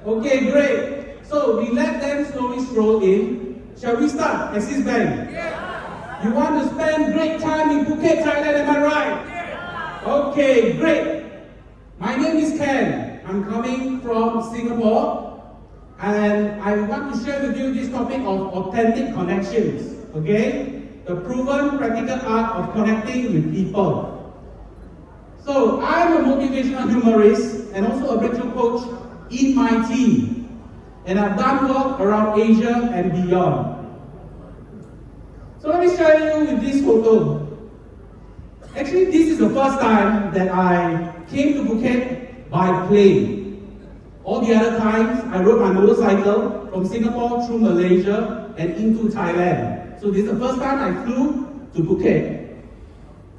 Okay, great. So we let them slowly stroll in. Shall we start? Axis Bank. Yeah. You want to spend great time in Phuket, Thailand, am I right? Yeah. Okay, great. My name is Ken. I'm coming from Singapore, and I want to share with you this topic of authentic connections. Okay? The proven practical art of connecting with people. So I'm a motivational humorist and also a breakthrough coach in my team. And I've done work around Asia and beyond. So let me share you with this photo. Actually, this is the first time that I came to Phuket by plane. All the other times, I rode my motorcycle from Singapore through Malaysia and into Thailand. So this is the first time I flew to Phuket.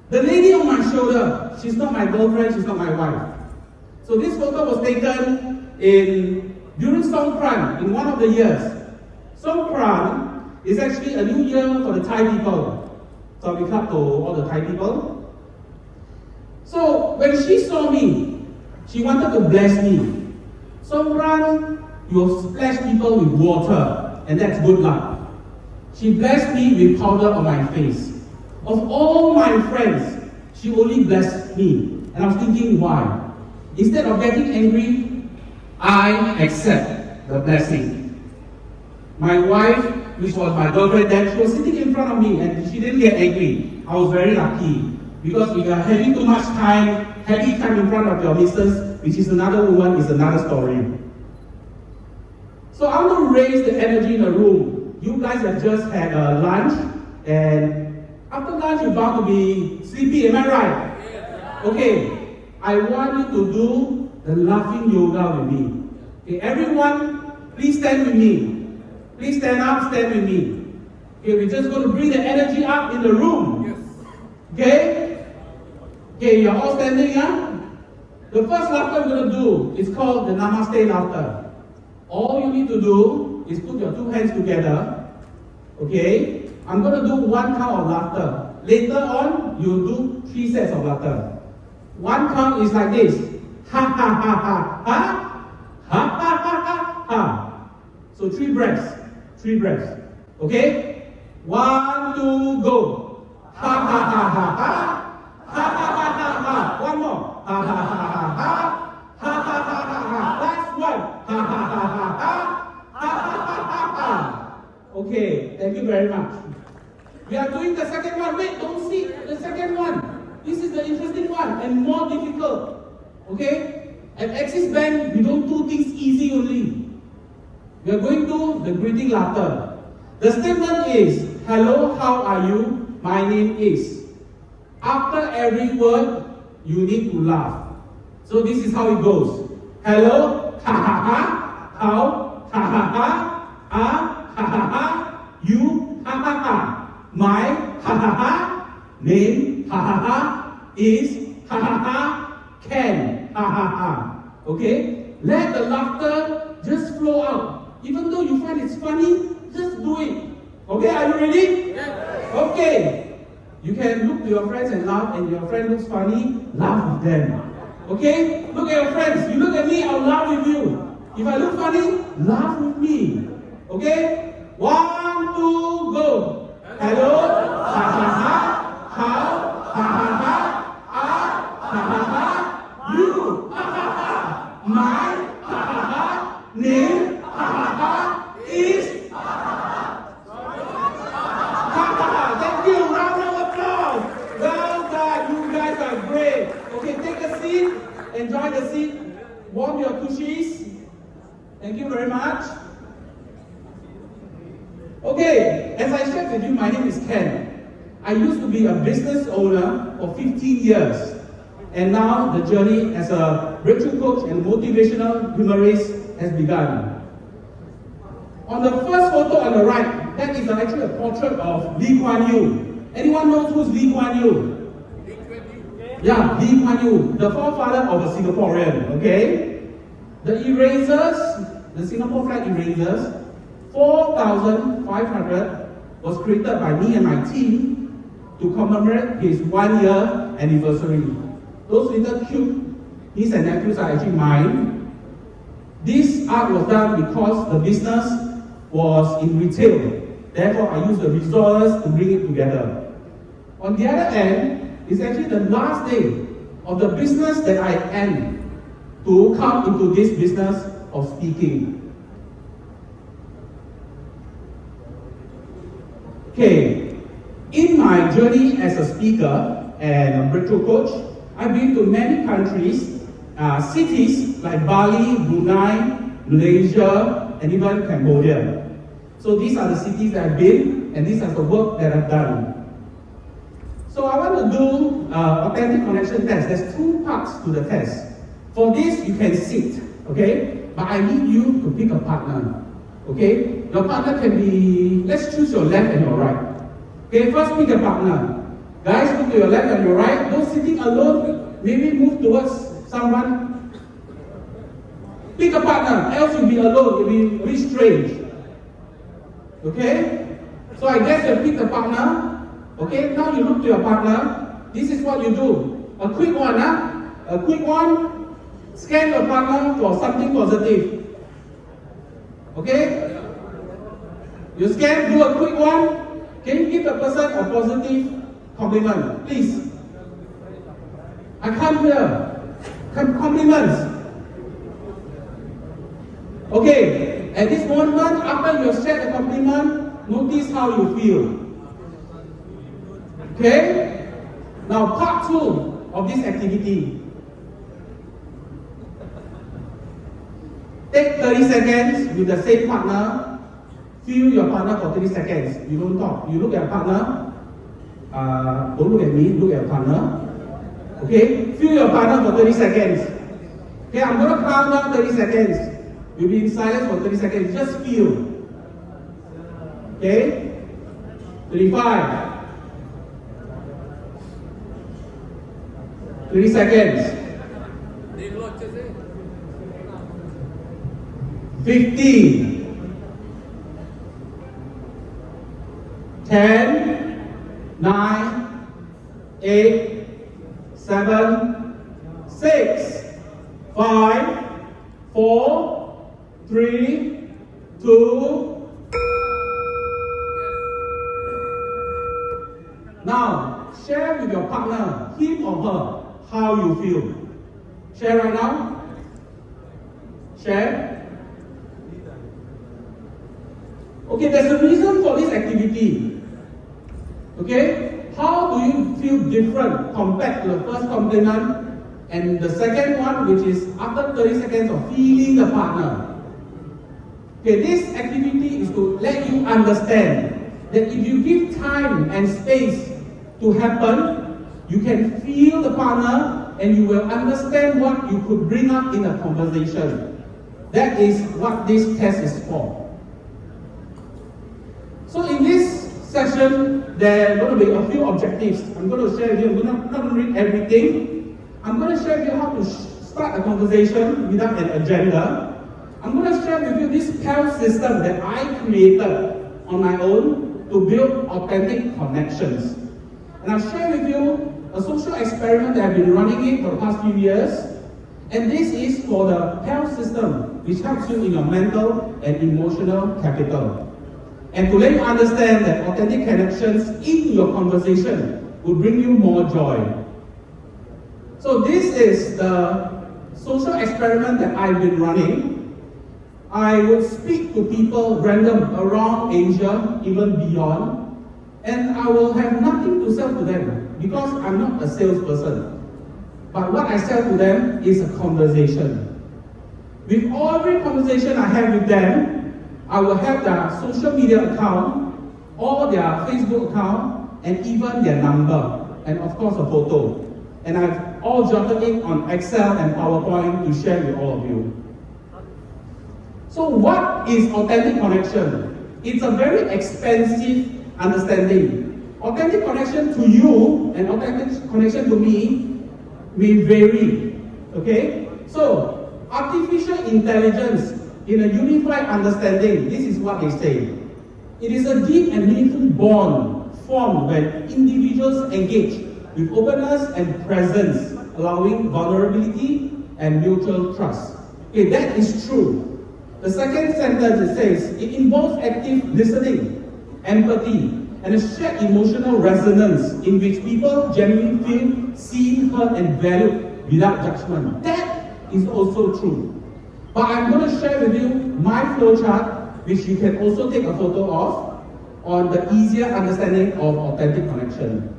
The lady on my shoulder, she's not my girlfriend, she's not my wife. So this photo was taken during Songkran in one of the years. Songkran is actually a new year for the Thai people. So we clap to all the Thai people. So when she saw me, she wanted to bless me. Songkran, you will splash people with water, and that's good luck. She blessed me with powder on my face. Of all my friends, she only blessed me. And I was thinking, why? Instead of getting angry, I accept the blessing. My wife, which was my girlfriend then, she was sitting in front of me and she didn't get angry. I was very lucky. Because if you are having too much time, happy time in front of your missus, which is another woman, is another story. So I want to raise the energy in the room. You guys have just had a lunch, and after lunch you're bound to be sleepy, am I right? Okay, I want you to do the laughing yoga with me. Okay, everyone, please stand with me. Please stand up, stand with me. Okay, we're just going to bring the energy up in the room. Okay? Okay, you're all standing up. The first laughter we're going to do is called the Namaste laughter. All you need to do is put your two hands together. Okay? I'm going to do one count of laughter. Later on, you'll do 3 sets of laughter. One count is like this. Ha ha ha ha ha. Ha ha ha ha ha. So 3 breaths. 3 breaths. Okay? 1, 2, go. Ha ha ha ha ha. Ha ha ha ha ha. One more. Ha ha ha ha ha. Ha ha ha ha ha. Last one. Ha ha ha ha ha. Ha ha ha ha ha. Okay, thank you very much. We are doing the second one. Wait, don't see the second one. This is the interesting one and more difficult. Okay? At Axis Bank, we don't do things easy only. We are going to the greeting laughter. The statement is, hello, how are you? My name is. After every word, you need to laugh. So this is how it goes. Hello, ha ha ha. How, ha ha ha. Ha ha ha. You, ha ha ha. My, ha ha ha. Name, ha ha ha. Is, ha ha ha. Can, ha ha ha. Okay? Let the laughter just flow out. Even though you find it's funny, just do it. Okay, are you ready? Yes. Okay. You can look to your friends and laugh, and your friend looks funny, laugh with them. Okay? Look at your friends. You look at me, I'll laugh with you. If I look funny, laugh with me. Okay? 1, 2, go. Hello? Ha ha ha. How? Ha ha ha. Ah? Ha ha ha. You? Ha ha ha. My? Ha ha ha. Name? Ha ha ha. Is? Ha ha ha. Thank you. Round of applause. Well done. You guys are great. Okay, take a seat. Enjoy the seat. Warm your tushies. Thank you very much. Okay, as I shared with you, my name is Ken. I used to be a business owner for 15 years. And now the journey as a breakthrough coach and motivational humorist has begun. On the first photo on the right, that is actually a portrait of Lee Kuan Yew. Anyone knows who's Lee Kuan Yew? Yeah, Lee Kuan Yew, the forefather of a Singaporean, okay? The erasers, the Singapore flag erasers, 4,500 was created by me and my team to commemorate his 1-year anniversary. Those little cute nieces and nephews are actually mine. These art was done because the business was in retail. Therefore, I used the resources to bring it together. On the other end, it's actually the last day of the business that I end to come into this business of speaking. Okay, in my journey as a speaker and a breakthrough coach, I've been to many countries, cities like Bali, Brunei, Malaysia, and even Cambodia. So these are the cities that I've been, and these are the work that I've done. So I want to do authentic connection test. There's two parts to the test. For this, you can sit, okay? But I need you to pick a partner, okay? Your partner can be, let's choose your left and your right. Okay, first pick a partner. Guys, look to your left and your right. Those sitting alone, maybe move towards someone. Pick a partner, else you'll be alone, you'll be a bit strange. Okay? So I guess you pick a partner. Okay, now you look to your partner. This is what you do. A quick one, A quick one. Scan your partner for something positive. Okay? You scan, do a quick one. Can you give the person a positive compliment, please? I can't hear. Compliments. Okay, at this moment, after you have shared the compliment, notice how you feel. Okay? Now, part 2 of this activity. Take 30 seconds with the same partner. Feel your partner for 30 seconds. You don't talk. You look at your partner. Don't look at me, look at your partner. Okay? Feel your partner for 30 seconds. Okay, I'm going to count down 30 seconds. You'll be in silence for 30 seconds. Just feel. Okay? 35. 30 seconds. 15. 10, 9, 8, 7, 6, 5, 4, 3, 2. Now, share with your partner, him or her, how you feel. Share right now. Share. Okay, there's a reason for this activity. Okay, how do you feel different compared to the first compliment and the second one, which is after 30 seconds of feeling the partner? Okay, this activity is to let you understand that if you give time and space to happen, you can feel the partner and you will understand what you could bring up in a conversation. That is what this test is for. So in this session, there are going to be a few objectives. I'm going to share with you. I'm not going to read everything. I'm going to share with you how to start a conversation without an agenda. I'm going to share with you this PEL system that I created on my own to build authentic connections. And I'll share with you a social experiment that I've been running it for the past few years. And this is for the PEL system, which helps you in your mental and emotional capital. And to let you understand that authentic connections in your conversation will bring you more joy. So this is the social experiment that I've been running. I would speak to people random around Asia, even beyond, and I will have nothing to sell to them because I'm not a salesperson. But what I sell to them is a conversation. With every conversation I have with them, I will have their social media account, or their Facebook account, and even their number, and of course a photo. And I've all jotted it on Excel and PowerPoint to share with all of you. So what is authentic connection? It's a very expensive understanding. Authentic connection to you and authentic connection to me may vary. Okay? So, artificial intelligence in a unified understanding, this is what they say. It is a deep and meaningful bond formed when individuals engage with openness and presence, allowing vulnerability and mutual trust. Okay, that is true. The second sentence, it says, it involves active listening, empathy, and a shared emotional resonance in which people genuinely feel seen, heard, and valued without judgment. That is also true. But I'm going to share with you my flowchart, which you can also take a photo of, on the easier understanding of authentic connection.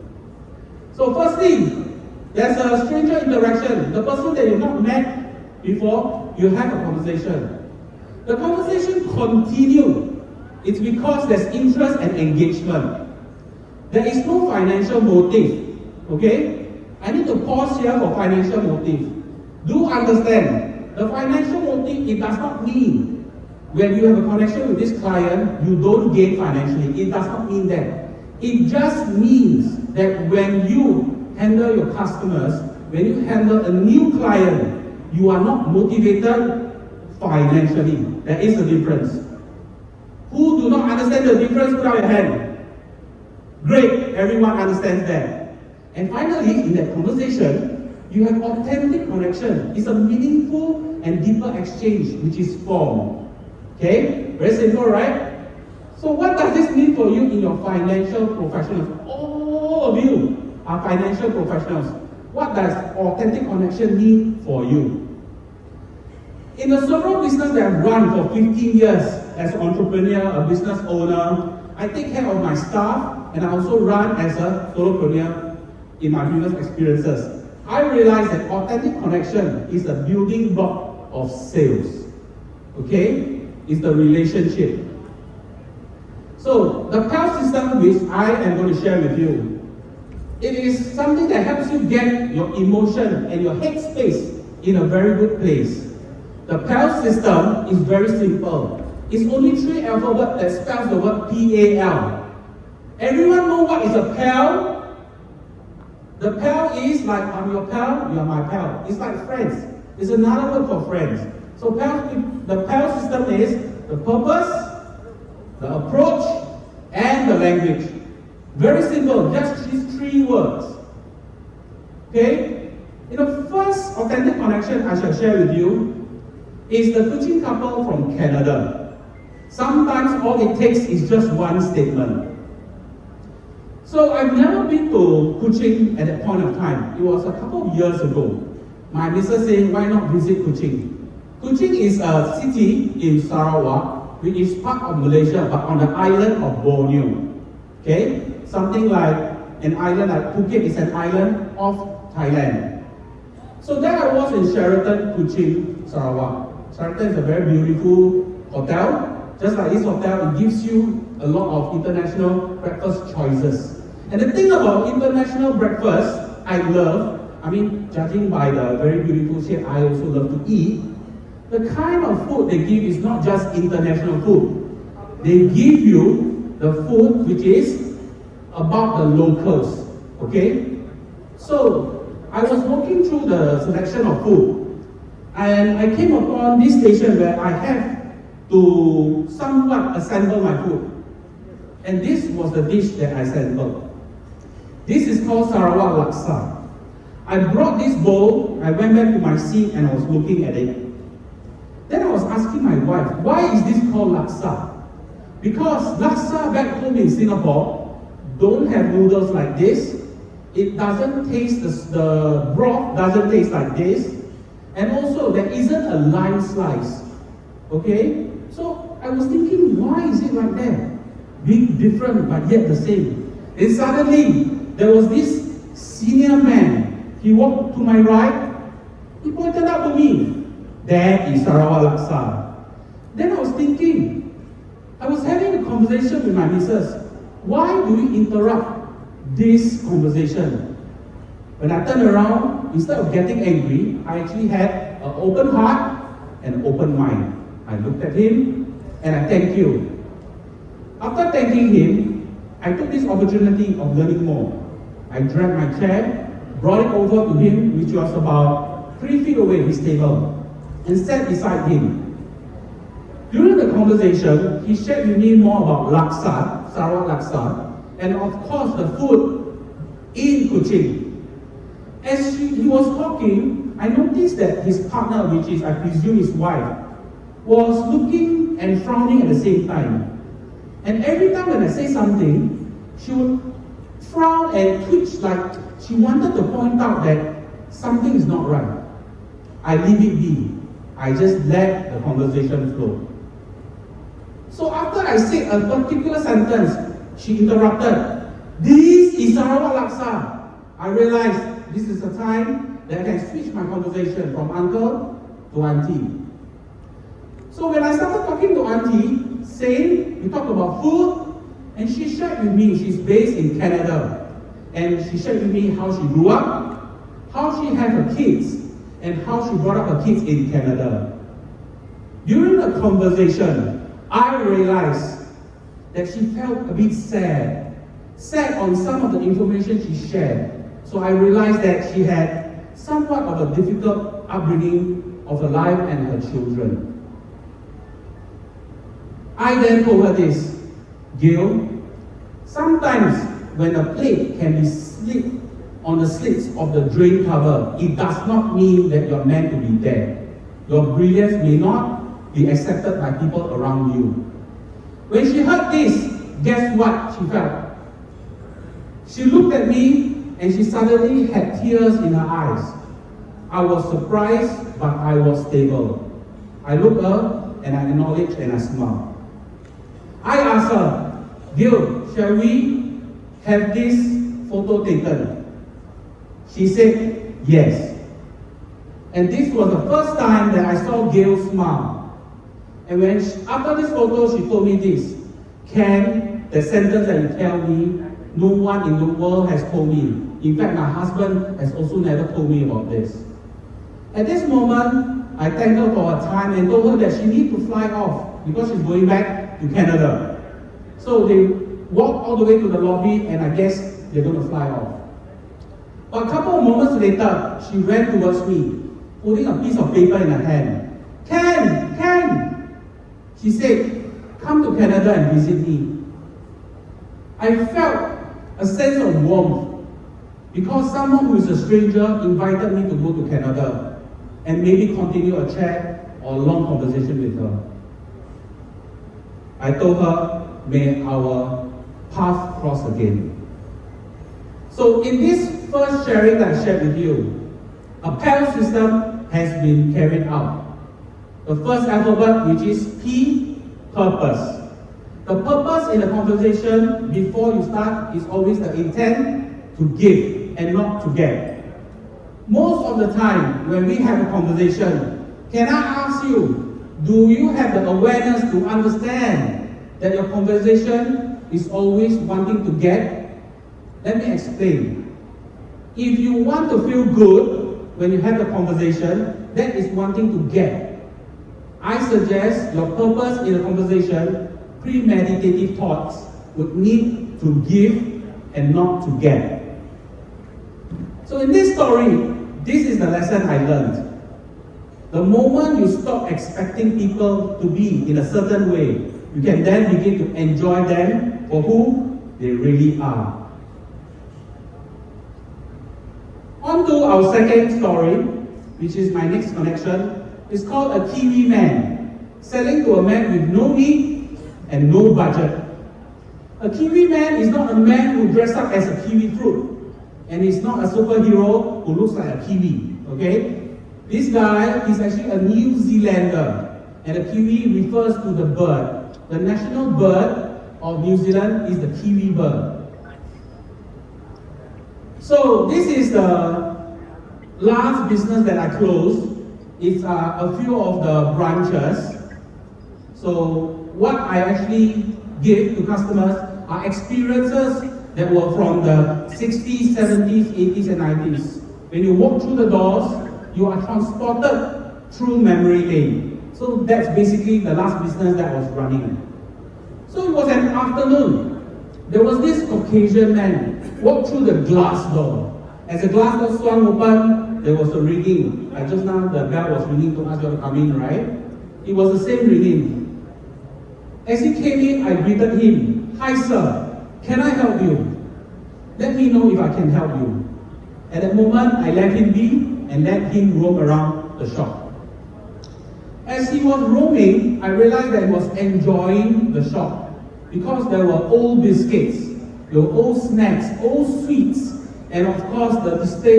So firstly, there's a stranger interaction. The person that you've not met before, you have a conversation. The conversation continues. It's because there's interest and engagement. There is no financial motive. Okay? I need to pause here for financial motive. Do understand, the financial motive, it does not mean when you have a connection with this client, you don't gain financially. It does not mean that. It just means that when you handle your customers, when you handle a new client, you are not motivated financially. There is a difference. Who do not understand the difference? Put out your hand. Great, everyone understands that. And finally, in that conversation, you have authentic connection. It's a meaningful and deeper exchange which is formed. Okay? Very simple, right? So what does this mean for you in your financial professionals? All of you are financial professionals. What does authentic connection mean for you? In the several business that I've run for 15 years as an entrepreneur, a business owner, I take care of my staff and I also run as a solopreneur in my previous experiences. I realized that authentic connection is a building block of sales. Okay? It's the relationship. So, the PAL system which I am going to share with you, it is something that helps you get your emotion and your headspace in a very good place. The PAL system is very simple. It's only 3 alphabets that spells the word P-A-L. Everyone know what is a PAL? The PAL is like, I'm your pal, you are my pal. It's like friends. It's another word for friends. So the PAL system is the purpose, the approach, and the language. Very simple, just these 3 words. Okay? In the first authentic connection I shall share with you is the coaching couple from Canada. Sometimes all it takes is just one statement. So I've never been to Kuching at that point of time. It was a couple of years ago. My missus said, why not visit Kuching? Kuching is a city in Sarawak, which is part of Malaysia, but on the island of Borneo. Okay? Something like an island like Phuket is an island of Thailand. So there I was in Sheraton, Kuching, Sarawak. Sheraton is a very beautiful hotel. Just like this hotel, it gives you a lot of international breakfast choices. And the thing about international breakfast, I love, judging by the very beautiful shape, I also love to eat. The kind of food they give is not just international food. They give you the food which is about the locals. Okay? So, I was walking through the selection of food, and I came upon this station where I have to somewhat assemble my food. And this was the dish that I assembled. This is called Sarawak Laksa. I brought this bowl, I went back to my seat and I was looking at it. Then I was asking my wife, why is this called Laksa? Because Laksa back home in Singapore don't have noodles like this. It doesn't taste, the broth doesn't taste like this. And also there isn't a lime slice. Okay? So I was thinking, why is it like that? Being different but yet the same. And suddenly, there was this senior man. He walked to my right. He pointed out to me, that is Sarawak Laksa. Then I was thinking, I was having a conversation with my missus. Why do we interrupt this conversation? When I turned around, instead of getting angry, I actually had an open heart and an open mind. I looked at him and I thanked you. After thanking him, I took this opportunity of learning more. I dragged my chair, brought it over to him, which was about 3 feet away his table, and sat beside him. During the conversation, he shared with me more about laksa, Sarawak Laksa, and of course the food in Kuching. As he was talking, I noticed that his partner, which is I presume his wife, was looking and frowning at the same time. And every time when I say something, she would frown and twitch like she wanted to point out that something is not right. I leave it be. I just let the conversation flow. So after I said a particular sentence, she interrupted. This is Sarawak Laksa. I realized this is a time that I can switch my conversation from uncle to auntie. So when I started talking to auntie, saying, we talked about food, and she shared with me, she's based in Canada, and she shared with me how she grew up, how she had her kids, and how she brought up her kids in Canada. During the conversation, I realized that she felt a bit sad on some of the information she shared. So I realized that she had somewhat of a difficult upbringing of her life and her children. I then told her this, Gil, sometimes when a plate can be slit on the slits of the drain cover, it does not mean that you're meant to be there. Your brilliance may not be accepted by people around you. When she heard this, guess what she felt? She looked at me and she suddenly had tears in her eyes. I was surprised, but I was stable. I looked at her and I acknowledged and I smiled. I asked her, Gil, shall we have this photo taken? She said, yes. And this was the first time that I saw Gil smile. And after this photo, she told me this, Ken, the sentence that you tell me, no one in the world has told me. In fact, my husband has also never told me about this. At this moment, I thanked her for her time and told her that she needs to fly off because she's going back to Canada. So they walked all the way to the lobby and I guess they're going to fly off. But a couple of moments later, she ran towards me, holding a piece of paper in her hand. Ken! She said, come to Canada and visit me. I felt a sense of warmth because someone who is a stranger invited me to go to Canada and maybe continue a chat or a long conversation with her. I told her, may our path cross again. So in this first sharing that I shared with you, a PAL system has been carried out. The first alphabet, which is P, purpose. The purpose in the conversation before you start is always the intent to give and not to get. Most of the time when we have a conversation, can I ask you, do you have the awareness to understand that your conversation is always wanting to get? Let me explain. If you want to feel good when you have the conversation, that is wanting to get. I suggest your purpose in the conversation, premeditative thoughts, would need to give and not to get. So in this story, this is the lesson I learned. The moment you stop expecting people to be in a certain way, you can then begin to enjoy them for who they really are. On to our second story, which is my next connection. It's called A Kiwi Man, selling to a man with no need and no budget. A Kiwi man is not a man who dressed up as a kiwi fruit, and he's not a superhero who looks like a kiwi, okay? This guy is actually a New Zealander, and a kiwi refers to the bird. The national bird of New Zealand is the kiwi bird. So this is the last business that I closed. It's a few of the branches. So what I actually give to customers are experiences that were from the 60s, 70s, 80s, and 90s. When you walk through the doors, you are transported through memory lane. So that's basically the last business that I was running. So it was an afternoon. There was this Caucasian man walked through the glass door. As the glass door swung open, there was a ringing. Like just now, the bell was ringing to ask you to come in, right? It was the same ringing. As he came in, I greeted him. Hi, sir. Can I help you? Let me know if I can help you. At that moment, I let him be and let him roam around the shop. As he was roaming, I realized that he was enjoying the shop because there were old biscuits, there were old snacks, old sweets, and of course the display.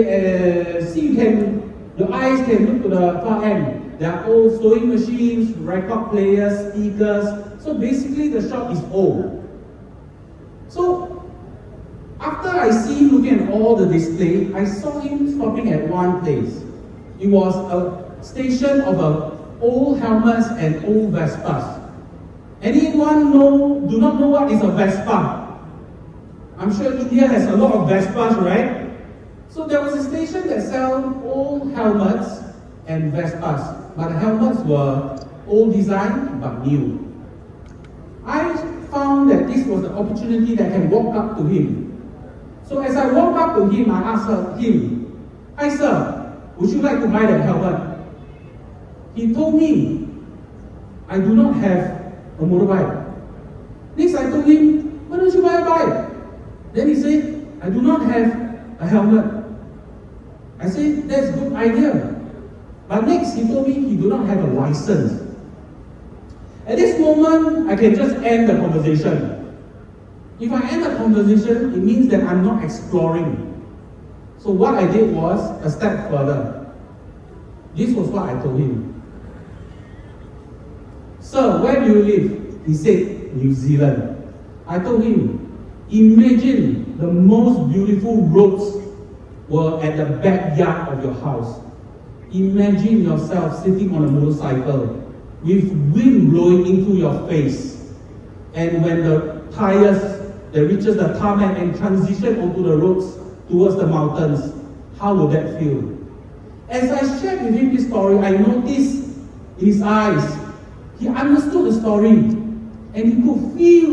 Your eyes can look to the far end. There are old sewing machines, record players, speakers. So basically, the shop is old. So after I see him looking at all the display, I saw him stopping at one place. It was a station of old helmets and old Vespas. Anyone do not know what is a Vespa? I'm sure India has a lot of Vespas, right? So there was a station that sold old helmets and Vespas, but the helmets were old design but new. I found that this was the opportunity that I can walk up to him. So as I walked up to him, I asked him, "Hi sir, would you like to buy that helmet?" He told me, "I do not have a motorbike." Next I told him, "Why don't you buy a bike?" Then he said, "I do not have a helmet." I said, "That's a good idea." But next he told me he do not have a license. At this moment, I can just end the conversation. If I end the conversation, it means that I'm not exploring. So what I did was a step further. This was what I told him. "Sir, where do you live?" He said, "New Zealand." I told him, "Imagine the most beautiful roads were at the backyard of your house. Imagine yourself sitting on a motorcycle with wind blowing into your face. And when the tires that reaches the tarmac and transition onto the roads towards the mountains, how would that feel?" As I shared with him this story, I noticed in his eyes, he understood the story and he could feel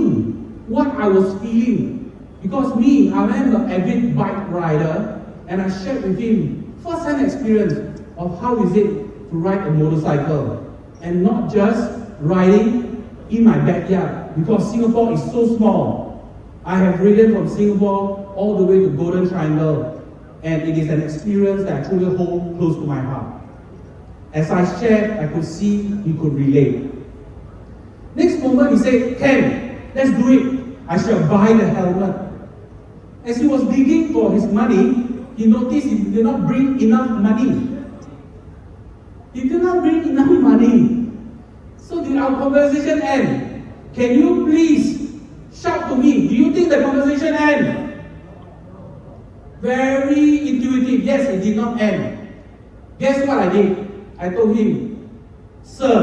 what I was feeling. Because me, I am an avid bike rider, and I shared with him first-hand experience of how is it to ride a motorcycle and not just riding in my backyard, because Singapore is so small. I have ridden from Singapore all the way to Golden Triangle, and it is an experience that I truly hold close to my heart. As I shared, I could see he could relate. Next moment he said, "Ken, let's do it. I shall buy the helmet." As he was digging for his money, he noticed he did not bring enough money. He did not bring enough money. So did our conversation end? Can you please shout to me? Do you think the conversation end? Very intuitive. Yes, it did not end. Guess what I did? I told him, "Sir,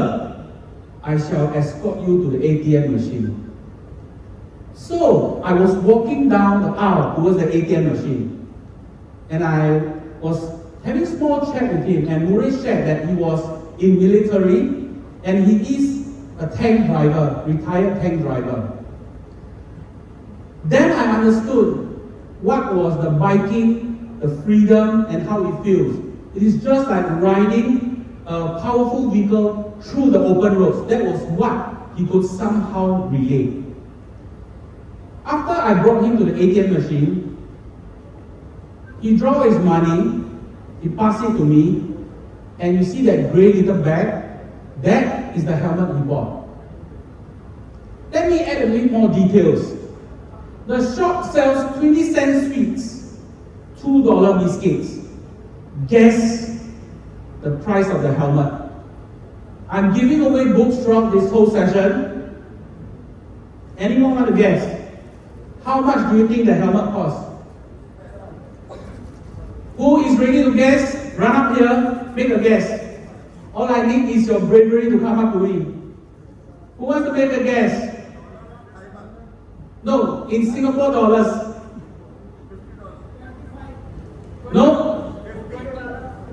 I shall escort you to the ATM machine." So I was walking down the aisle towards the ATM machine, and I was having a small chat with him, and Murray shared that he was in military and he is a tank driver, retired tank driver. Then I understood what was the biking, the freedom, and how it feels. It is just like riding a powerful vehicle through the open roads. That was what he could somehow relate. After I brought him to the ATM machine, he drew his money, he passed it to me, and you see that grey little bag? That is the helmet he bought. Let me add a little more details. The shop sells 20-cent sweets, $2 biscuits. Guess the price of the helmet. I'm giving away books throughout this whole session. Anyone want to guess? How much do you think the helmet costs? Who is ready to guess? Run up here, make a guess. All I need is your bravery to come up to me. Who wants to make a guess? No, in Singapore dollars. No?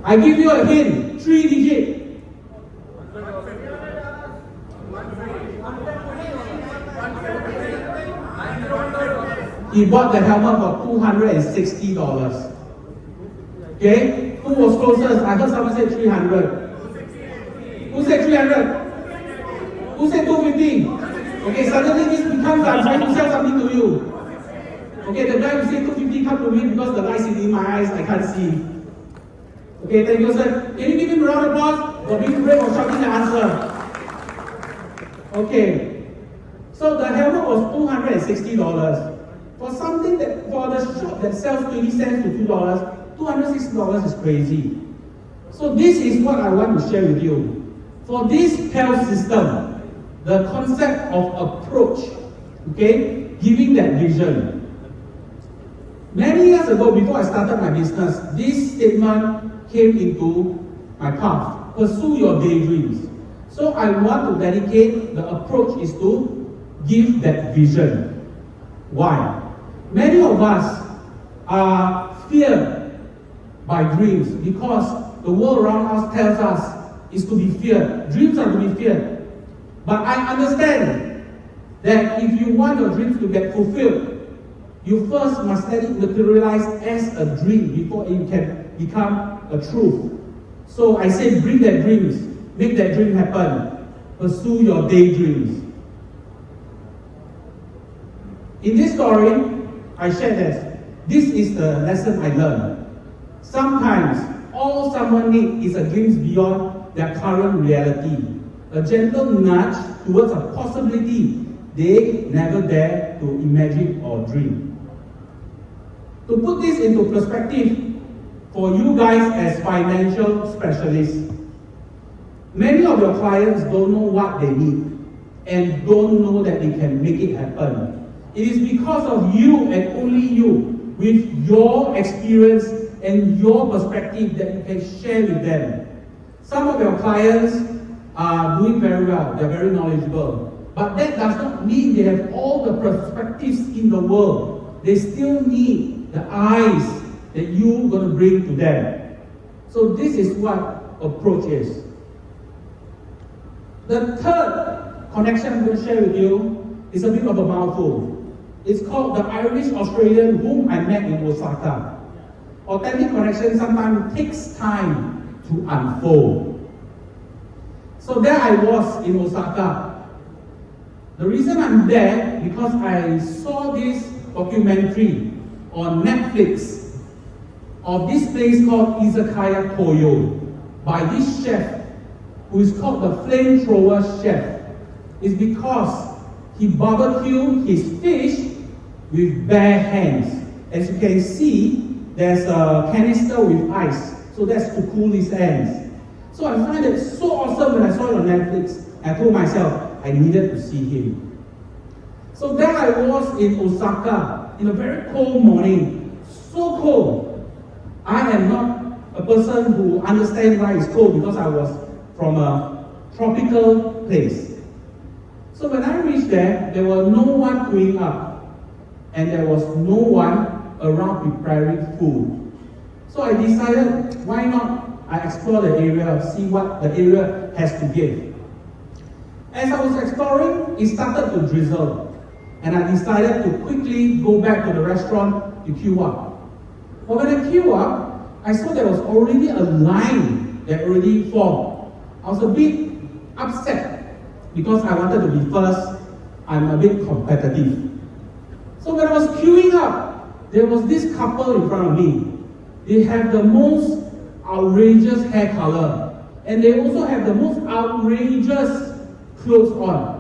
I give you a hint, 3 digit. He bought the helmet for $260. Okay? Who was closest? I heard someone say 300. Who said 300? Who said 250? Okay, suddenly this becomes I'm trying to sell something to you. Okay, the guy who said 250 come to me because the light is in my eyes, I can't see. Okay, thank you, sir. Can you give him a round of applause? Got big break or shouting the answer? Okay. So the helmet was $260. For something that, for the shop that sells 20 cents to $2, $260 is crazy. So this is what I want to share with you. For this health system, the concept of approach, okay, giving that vision. Many years ago, before I started my business, this statement came into my path. Pursue your daydreams. So I want to dedicate, the approach is to give that vision. Why? Many of us are feared by dreams because the world around us tells us is to be feared. Dreams are to be feared. But I understand that if you want your dreams to get fulfilled, you first must let it materialize as a dream before it can become a truth. So I say bring that dreams, make that dream happen. Pursue your daydreams. In this story, I share this is the lesson I learned. Sometimes, all someone needs is a glimpse beyond their current reality. A gentle nudge towards a possibility they never dare to imagine or dream. To put this into perspective, for you guys as financial specialists, many of your clients don't know what they need and don't know that they can make it happen. It is because of you and only you, with your experience and your perspective, that you can share with them. Some of your clients are doing very well, they're very knowledgeable, but that does not mean they have all the perspectives in the world. They still need the eyes that you're going to bring to them. So this is what approach is. The third connection I'm going to share with you is a bit of a mouthful. It's called the Irish Australian whom I met in Osaka. Authentic connection sometimes takes time to unfold. So there I was in Osaka. The reason I'm there because I saw this documentary on Netflix of this place called Izakaya Toyo by this chef who is called the flamethrower chef. It's because he barbecued his fish with bare hands. As you can see, there's a canister with ice, so that's to cool his hands. So I find it so awesome when I saw it on Netflix. I told myself I needed to see him. So there I was in Osaka in a very cold morning, so cold. I am not a person who understands why it's cold because I was from a tropical place. So when I reached there, there was no one queuing up and there was no one around preparing food. So I decided, why not I explore the area, see what the area has to give. As I was exploring, it started to drizzle and I decided to quickly go back to the restaurant to queue up. But when I queued up, I saw there was already a line that already formed. I was a bit upset because I wanted to be first. I'm a bit competitive. So when I was queuing up, there was this couple in front of me. They have the most outrageous hair color and they also have the most outrageous clothes on.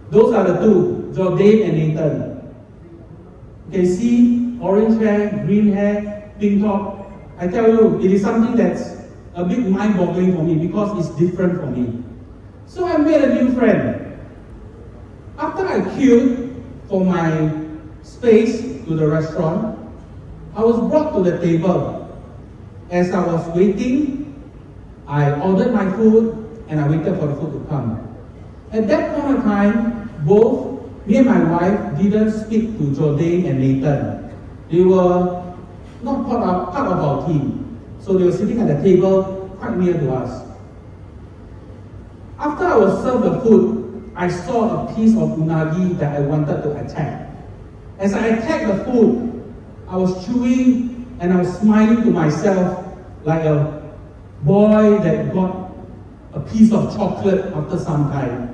Those are the two, Jordan and Nathan. You can see orange hair, green hair, pink top. I tell you, it is something that's a bit mind-boggling for me because it's different for me. So I made a new friend. After I queued for my space to the restaurant, I was brought to the table. As I was waiting, I ordered my food and I waited for the food to come. At that point of time, both me and my wife didn't speak to Jordan and Nathan. They were not part of our team. So they were sitting at the table quite near to us. After I was served the food, I saw a piece of unagi that I wanted to attack. As I attacked the food, I was chewing and I was smiling to myself like a boy that got a piece of chocolate after some time.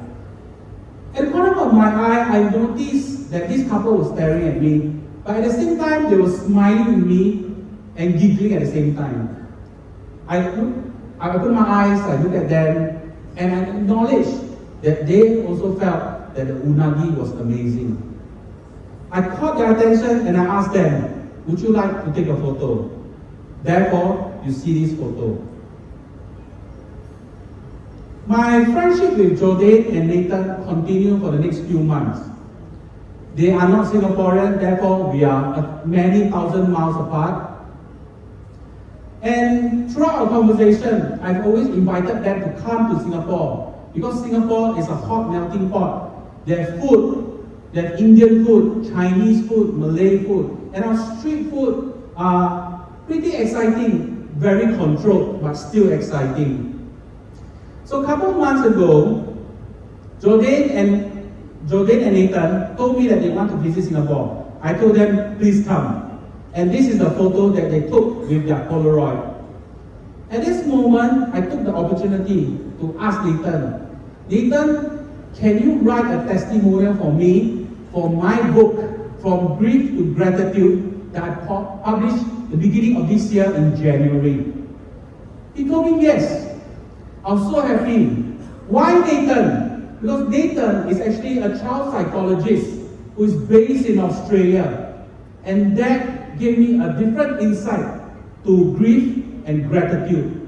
At the corner of my eye, I noticed that this couple was staring at me, but at the same time, they were smiling at me and giggling at the same time. I opened my eyes, I looked at them, and I acknowledged that they also felt that the unagi was amazing. I caught their attention and I asked them, would you like to take a photo? Therefore, you see this photo. My friendship with Jordan and Nathan continued for the next few months. They are not Singaporean, therefore we are many thousand miles apart. And throughout our conversation, I've always invited them to come to Singapore because Singapore is a hot melting pot. They have food, they have Indian food, Chinese food, Malay food, and our street food are pretty exciting, very controlled, but still exciting. So a couple of months ago, Jordan and Nathan told me that they want to visit Singapore. I told them, please come. And this is the photo that they took with their Polaroid. At this moment, I took the opportunity to ask Nathan, can you write a testimonial for me for my book, From Grief to Gratitude, that I published the beginning of this year in January? He told me yes. I was so happy. Why Nathan? Because Nathan is actually a child psychologist who is based in Australia. And that gave me a different insight to grief and gratitude.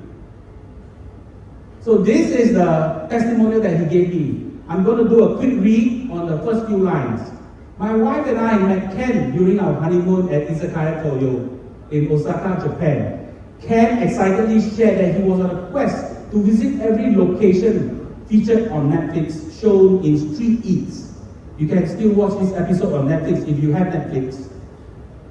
So this is the testimonial that he gave me. I'm going to do a quick read on the first few lines. My wife and I met Ken during our honeymoon at Izakaya Toyo in Osaka, Japan. Ken excitedly shared that he was on a quest to visit every location featured on Netflix, shown in Street Eats. You can still watch this episode on Netflix if you have Netflix,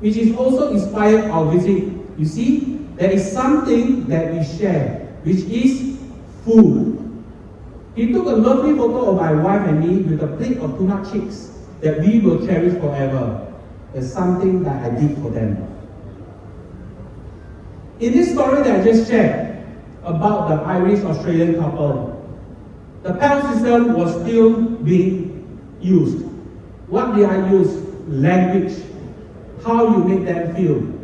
which is also inspired our visit. You see, there is something that we share, which is food. He took a lovely photo of my wife and me with a plate of tuna chips that we will cherish forever. It's something that I did for them. In this story that I just shared about the Irish-Australian couple, the PAL system was still being used. What did I use? Language. How you make them feel.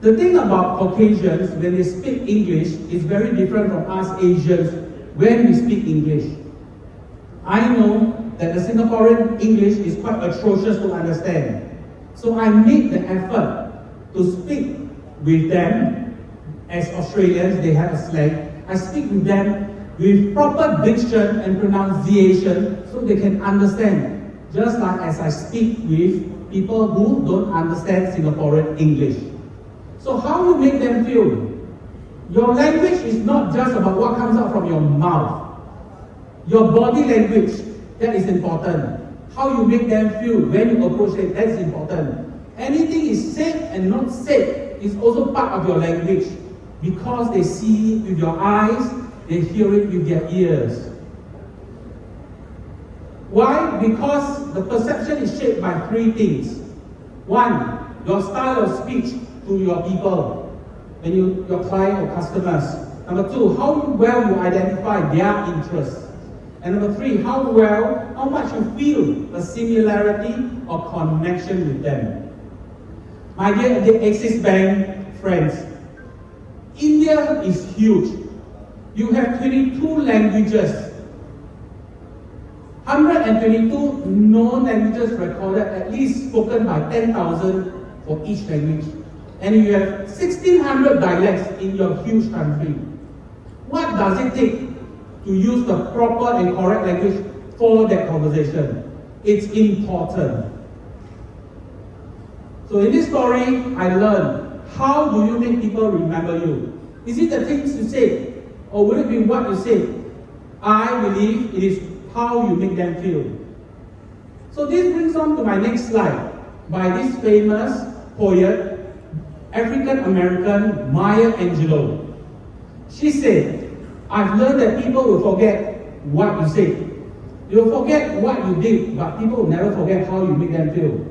The thing about Caucasians, when they speak English, is very different from us Asians when we speak English. I know that the Singaporean English is quite atrocious to understand. So I made the effort to speak with them as Australians, they have a slang. I speak with them with proper diction and pronunciation so they can understand, just like as I speak with people who don't understand Singaporean English. So how you make them feel? Your language is not just about what comes out from your mouth. Your body language, that is important. How you make them feel when you approach it, that is important. Anything is said and not said is also part of your language because they see it with your eyes, they hear it with their ears. Why? Because the perception is shaped by three things. One, your style of speech to your people, and your client or customers. Number two, how well you identify their interests. And number three, how much you feel a similarity or connection with them. My dear Axis Bank friends, India is huge. You have 22 languages. 122 known languages recorded, at least spoken by 10,000 for each language. And you have 1,600 dialects in your huge country. What does it take to use the proper and correct language for that conversation? It's important. So in this story, I learned, how do you make people remember you? Is it the things you say, or will it be what you say? I believe it is how you make them feel. So this brings on to my next slide by this famous poet, African-American Maya Angelou. She said, I've learned that people will forget what you say. You'll forget what you did, but people will never forget how you make them feel.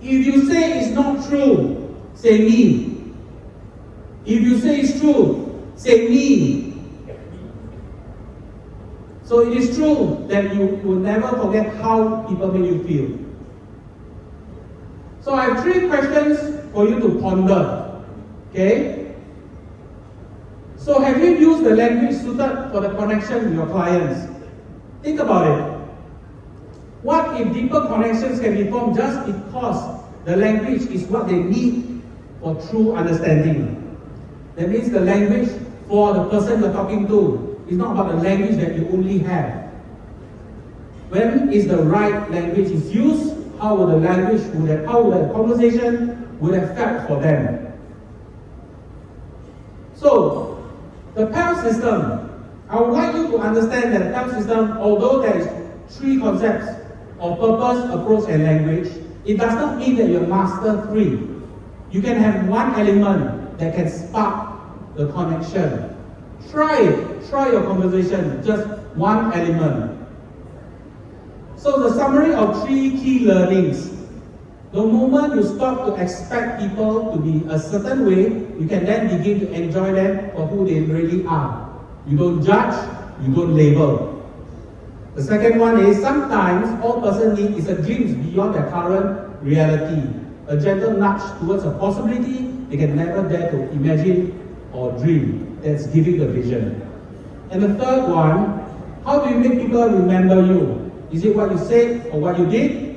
If you say it's not true, say me. If you say it's true, say me. So it is true that you will never forget how people make you feel. So I have three questions for you to ponder. Okay? So have you used the language suited for the connection with your clients? Think about it. What if deeper connections can be formed just because the language is what they need for true understanding? That means the language for the person you're talking to is not about the language that you only have. When is the right language is used, how will the conversation would have felt for them? So, the PAL system, I would like you to understand that the PAL system, although there is 3 concepts of purpose, approach, and language, it does not mean that you master 3. You can have one element that can spark the connection. Try it. Try your conversation, just one element. So the summary of 3 key learnings. The moment you stop to expect people to be a certain way, you can then begin to enjoy them for who they really are. You don't judge, you don't label. The second one is sometimes all person needs is a glimpse beyond their current reality, a gentle nudge towards a possibility they can never dare to imagine or dream. That's giving the vision. And the third one, how do you make people remember you? Is it what you said or what you did?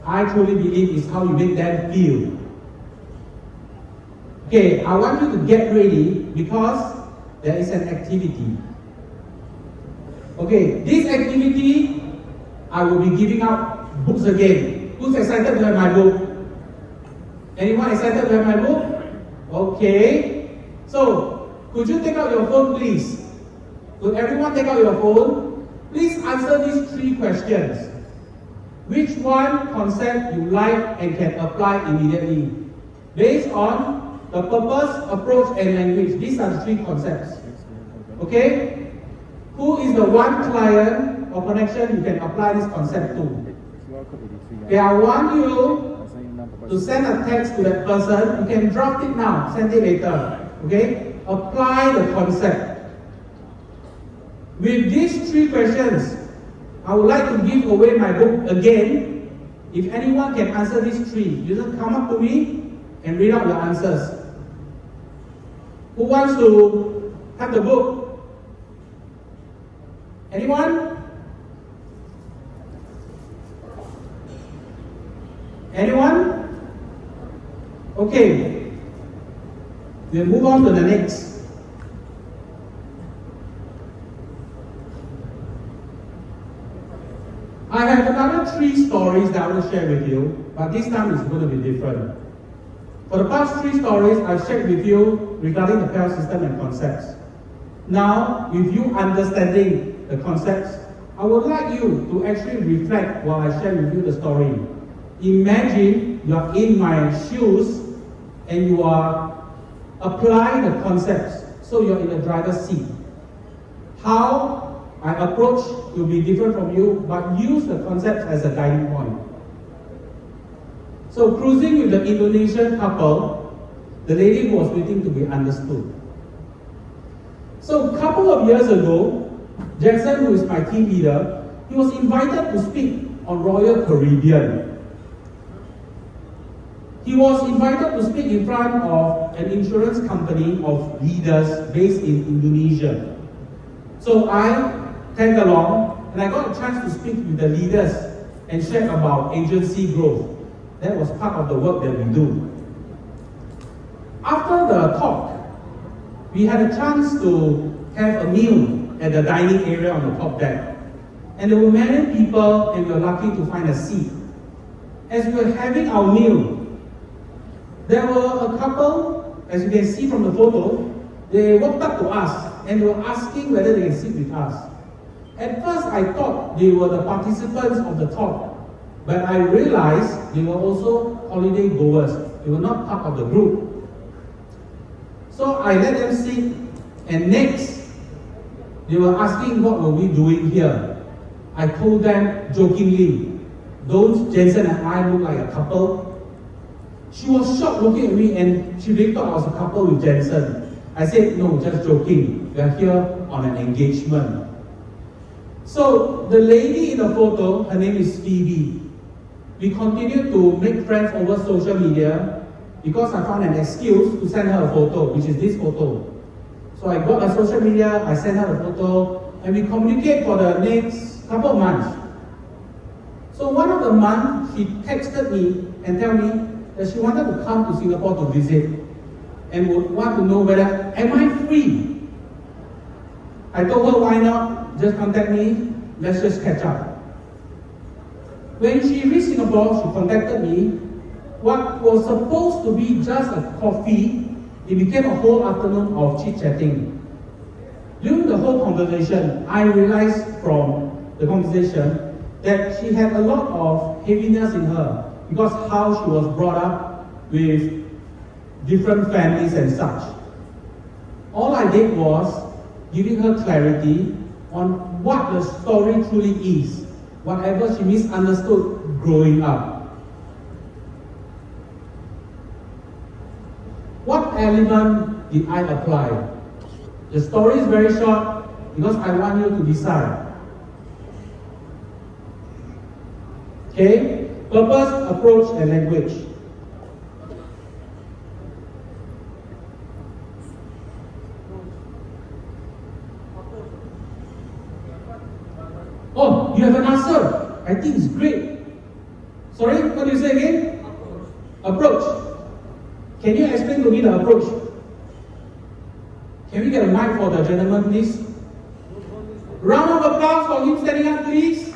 I truly believe it's how you make them feel. Okay, I want you to get ready because there is an activity. Okay, this activity, I will be giving out books again. Who's excited to have my book? Anyone excited to have my book? Okay. So, could you take out your phone, please? Could everyone take out your phone? Please answer these 3 questions. Which one concept you like and can apply immediately? Based on the purpose, approach, and language. These are the 3 concepts. Okay? Who is the one client or connection you can apply this concept to? Okay, I want you to send a text to that person. You can draft it now, send it later. Okay? Apply the concept. With these 3 questions, I would like to give away my book again. If anyone can answer these 3, you just come up to me and read out your answers. Who wants to have the book? Anyone? Anyone? Okay. We'll move on to the next. I have another 3 stories that I want to share with you, but this time it's going to be different. For the past 3 stories, I've shared with you regarding the PAL system and concepts. Now, with you understanding the concepts, I would like you to actually reflect while I share with you the story. Imagine you're in my shoes and you are applying the concepts, so you're in the driver's seat. How my approach will be different from you, but use the concepts as a guiding point. So cruising with the Indonesian couple, the lady who was waiting to be understood. So a couple of years ago, Jensen, who is my team leader, he was invited to speak on Royal Caribbean. He was invited to speak in front of an insurance company of leaders based in Indonesia. So I tagged along and I got a chance to speak with the leaders and share about agency growth. That was part of the work that we do. After the talk, we had a chance to have a meal at the dining area on the top deck. And there were many people and we were lucky to find a seat. As we were having our meal, there were a couple, as you can see from the photo, they walked up to us and they were asking whether they can sit with us. At first, I thought they were the participants of the talk, but I realized they were also holiday goers. They were not part of the group. So I let them sit, and next, they were asking what were we doing here. I told them jokingly, don't Jensen and I look like a couple? She was shocked looking at me and she really thought I was a couple with Jensen. I said, no, just joking. We are here on an engagement. So the lady in the photo, her name is Phoebe. We continued to make friends over social media because I found an excuse to send her a photo, which is this photo. So I got a social media, I sent her a photo, and we communicate for the next couple of months. So one of the months, she texted me and tell me that she wanted to come to Singapore to visit and would want to know whether, am I free? I told her, why not? Just contact me, let's just catch up. When she reached Singapore, she contacted me. What was supposed to be just a coffee, it became a whole afternoon of chit-chatting. During the whole conversation, I realized from the conversation that she had a lot of heaviness in her because how she was brought up with different families and such. All I did was giving her clarity on what the story truly is, whatever she misunderstood growing up. What element did I apply? The story is very short because I want you to decide. Okay? Purpose, approach, and language. Oh, you have an answer. I think it's great. Sorry, what do you say again? Approach. Can you explain to me the approach? Can we get a mic for the gentleman, please? Round of applause for him standing up, please.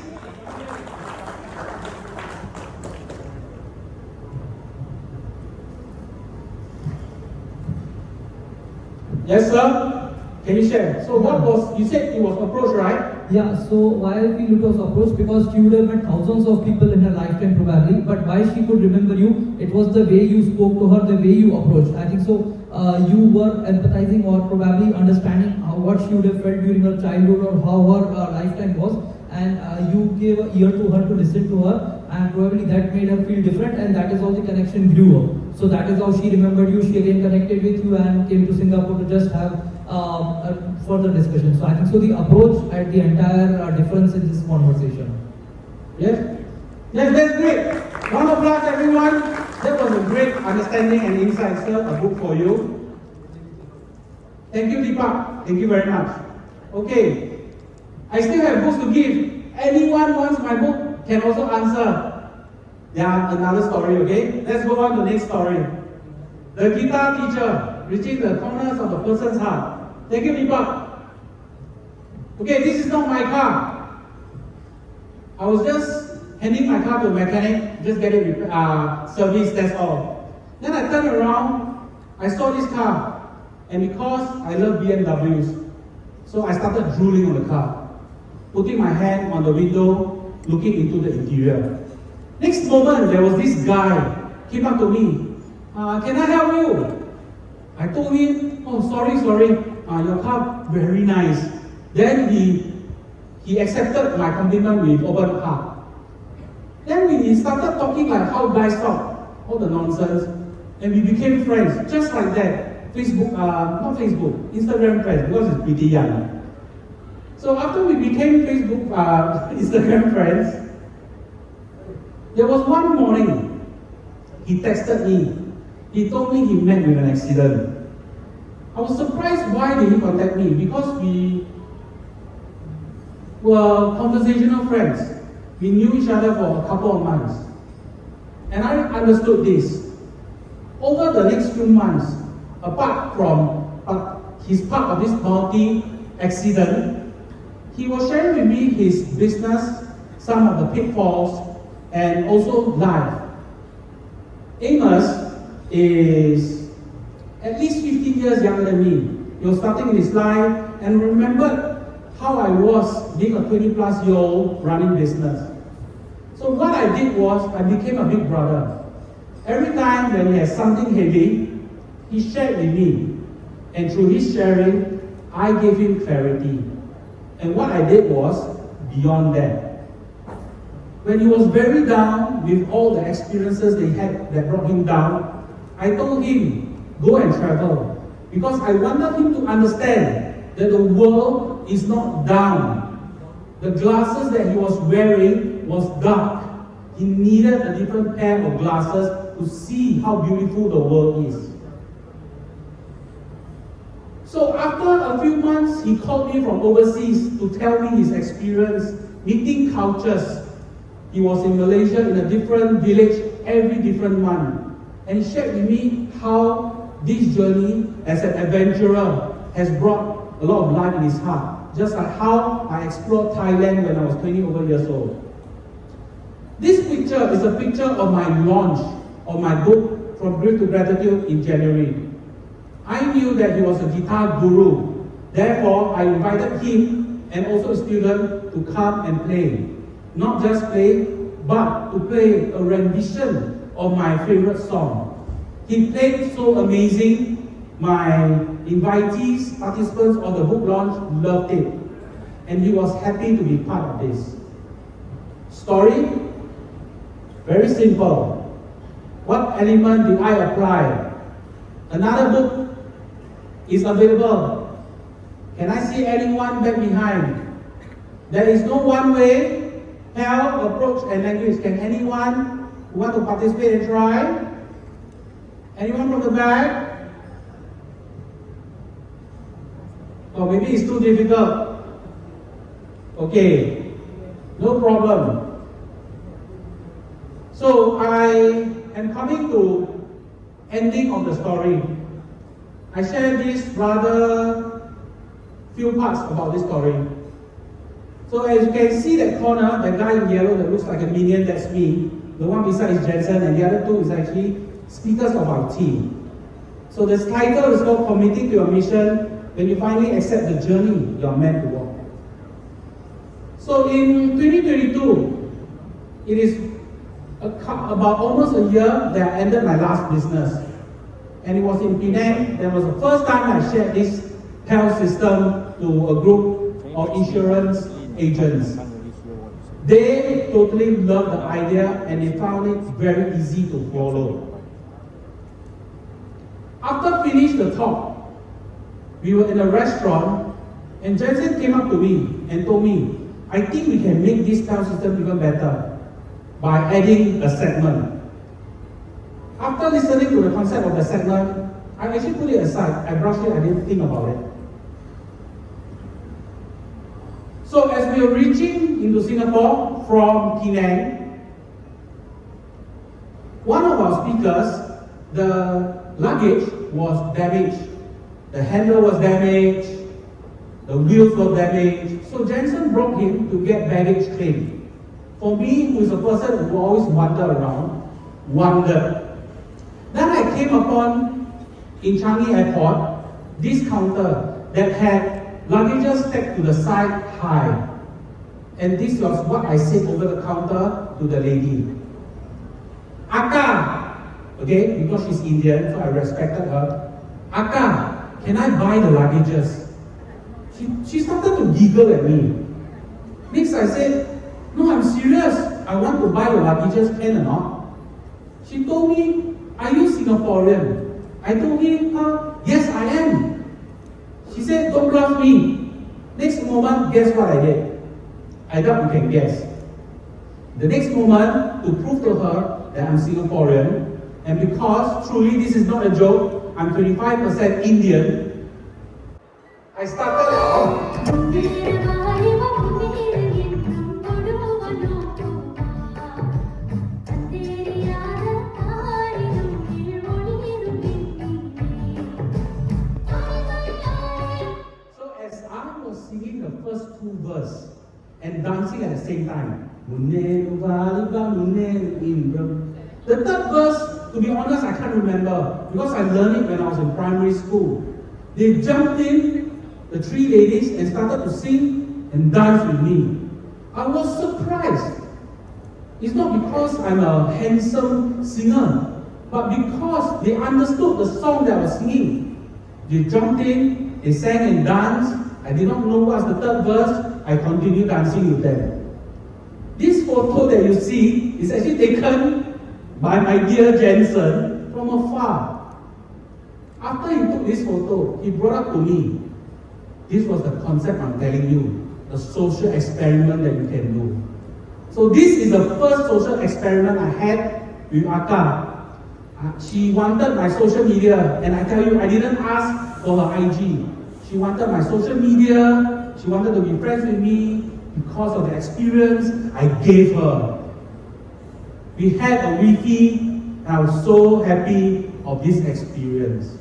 Yes, sir. Can you share? So what was, you said it was approach, right? Yeah, so why I feel it was approach, because she would have met thousands of people in her lifetime probably, but why she could remember you, it was the way you spoke to her, the way you approached. I think so, you were empathizing or probably understanding what she would have felt during her childhood or how her lifetime was, and you gave an ear to her to listen to her, and probably that made her feel different, and that is how the connection grew up. So that is how she remembered you, she again connected with you and came to Singapore to just have further discussion. So I think so the approach at the entire difference in this conversation. Yes? Yes, that's great. Round of applause, everyone. That was a great understanding and insight, sir. A book for you. Thank you, Deepak. Thank you very much. Okay. I still have books to give. Anyone wants my book can also answer. Yeah, another story, okay? Let's go on to the next story. The guitar teacher reaching the corners of a person's heart. Thank you, Deepak. Okay, this is not my car. I was just handing my car to a mechanic, just get it serviced, that's all. Then I turned around, I saw this car, and because I love BMWs, so I started drooling on the car, putting my hand on the window, looking into the interior. Next moment, there was this guy came up to me. Can I help you? I told him, oh, sorry, your car very nice. Then he accepted my compliment with open heart. Then we started talking like how guys talk, all the nonsense, and we became friends, just like that. Instagram friends, because it's pretty young. So after we became Instagram friends, there was one morning, he texted me. He told me he met with an accident. I was surprised why did he contact me, because we were conversational friends. We knew each other for a couple of months. And I understood this. Over the next few months, apart from his part of this multi-accident, he was sharing with me his business, some of the pitfalls, and also life. Amos is at least 15 years younger than me. He was starting in his life and remembered how I was being a 20-plus-year-old running business. So what I did was I became a big brother. Every time when he has something heavy, he shared with me. And through his sharing, I gave him clarity. And what I did was beyond that. When he was very down with all the experiences they had that brought him down, I told him, go and travel. Because I wanted him to understand that the world is not down. The glasses that he was wearing was dark. He needed a different pair of glasses to see how beautiful the world is. So after a few months, he called me from overseas to tell me his experience meeting cultures. He was in Malaysia in a different village every different month. And he shared with me how this journey as an adventurer has brought a lot of life in his heart. Just like how I explored Thailand when I was 20 over years old. This picture is a picture of my launch of my book, From Grief to Gratitude, in January. I knew that he was a guitar guru. Therefore, I invited him and also a student to come and play. Not just play, but to play a rendition of my favorite song. He played so amazing. My invitees, participants of the book launch loved it. And he was happy to be part of this. Story? Very simple. What element did I apply? Another book is available. Can I see anyone back behind? There is no one way, health, approach, and language. Can anyone who want to participate and try? Anyone from the back? Or maybe it's too difficult. Okay, no problem. So I am coming to ending of the story. I share this rather few parts about this story. So as you can see that corner, the guy in yellow that looks like a minion, that's me. The one beside is Jensen, and the other two is actually speakers of our team. So this title is called Committing to Your Mission when you finally accept the journey you are meant to walk. So in 2022, it is about almost a year that I ended my last business. And it was in Penang. That was the first time I shared this health system to a group of insurance agents. They totally loved the idea and they found it very easy to follow. After finishing the talk, we were in a restaurant and Jensen came up to me and told me, I think we can make this health system even better by adding a segment. After listening to the concept of the segment, I actually put it aside. I brushed it, I didn't think about it. So as we were reaching into Singapore from Penang, one of our speakers, the luggage was damaged. The handle was damaged, the wheels were damaged. So Jensen brought him to get baggage claim. For me, who is a person who always wondered. Then I came upon, in Changi Airport, this counter that had luggages stacked to the side high. And this was what I said over the counter to the lady. Akka, okay, because she's Indian, so I respected her. Akka, can I buy the luggages? She started to giggle at me. Next I said, no, I'm serious. I want to buy the luggages, can or not? She told me, are you Singaporean? I told her, yes, I am. She said, don't bluff me. Next moment, guess what I did? I doubt you can guess. The next moment, to prove to her that I'm Singaporean, and because truly this is not a joke, I'm 25% Indian, I started. Singing the first two verses and dancing at the same time. The third verse, to be honest, I can't remember because I learned it when I was in primary school. They jumped in, the three ladies, and started to sing and dance with me. I was surprised. It's not because I'm a handsome singer, but because they understood the song that I was singing. They jumped in, they sang and danced. I did not know what's the third verse. I continued dancing with them. This photo that you see is actually taken by my dear Jensen from afar. After he took this photo, he brought up to me. This was the concept I'm telling you, the social experiment that you can do. So this is the first social experiment I had with Akka. She wanted my social media, and I tell you, I didn't ask for her IG. She wanted my social media. She wanted to be friends with me. Because of the experience I gave her. We had a wiki, and I was so happy of this experience.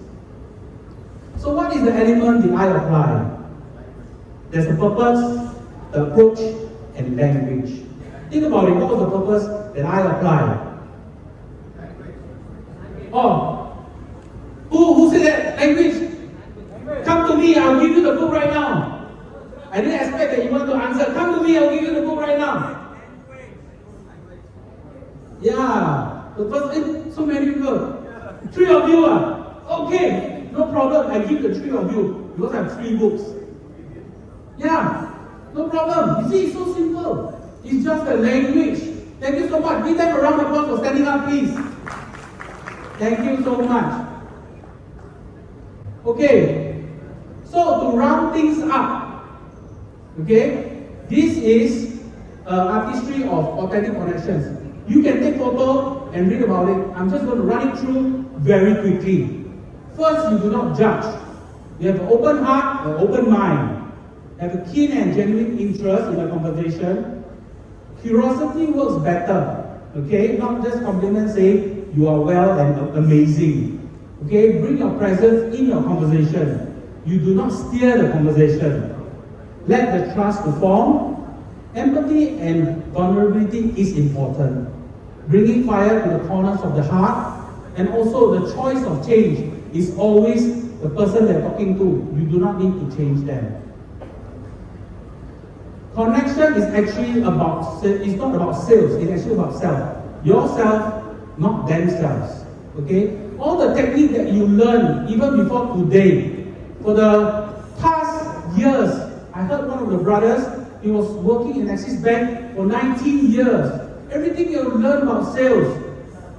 So what is the element that I apply? There's a purpose, the approach, and language. Think about it, what was the purpose that I applied? Oh, who said that? Language? Come to me, I'll give you the book right now. I didn't expect that you want to answer. Come to me, I'll give you the book right now. Yeah, the first, so many people. 3 of you are. Okay, no problem. I give the 3 of you because I have 3 books. Yeah, no problem. You see, it's so simple. It's just the language. Thank you so much. Give them a round of applause for standing up, please. Thank you so much. Okay, so to round things up, okay, this is artistry of authentic connections. You can take photo and read about it. I'm just going to run it through very quickly. First, you do not judge. You have an open heart, an open mind. You have a keen and genuine interest in the conversation. Curiosity works better. Okay, not just compliments saying you are well and amazing. Okay, bring your presence in your conversation. You do not steer the conversation. Let the trust to form. Empathy and vulnerability is important. Bringing fire to the corners of the heart, and also the choice of change is always the person they're talking to. You do not need to change them. Connection is actually about, it's not about sales, it's actually about self. Yourself, not themselves. Okay? All the technique that you learn, even before today, for the past years, I heard one of the brothers, he was working in Axis Bank for 19 years. Everything you learn about sales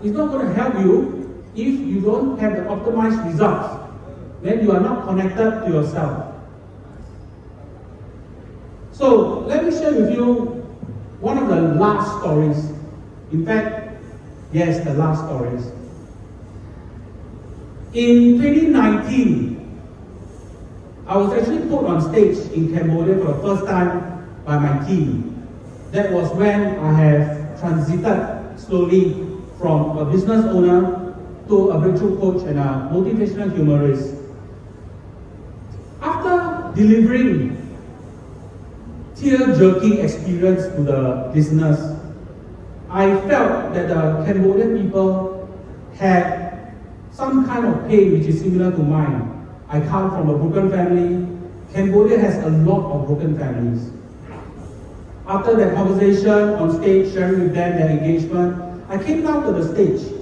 is not going to help you if you don't have the optimized results. Then you are not connected to yourself. So let me share with you one of the last stories. In fact, yes, the last stories. In 2019, I was actually put on stage in Cambodia for the first time by my team. That was when I have transited slowly from a business owner to a breakthrough coach and a motivational humorist. After delivering tear-jerking experience to the listeners, I felt that the Cambodian people had some kind of pain which is similar to mine. I come from a broken family. Cambodia has a lot of broken families. After that conversation on stage, sharing with them their engagement, I came down to the stage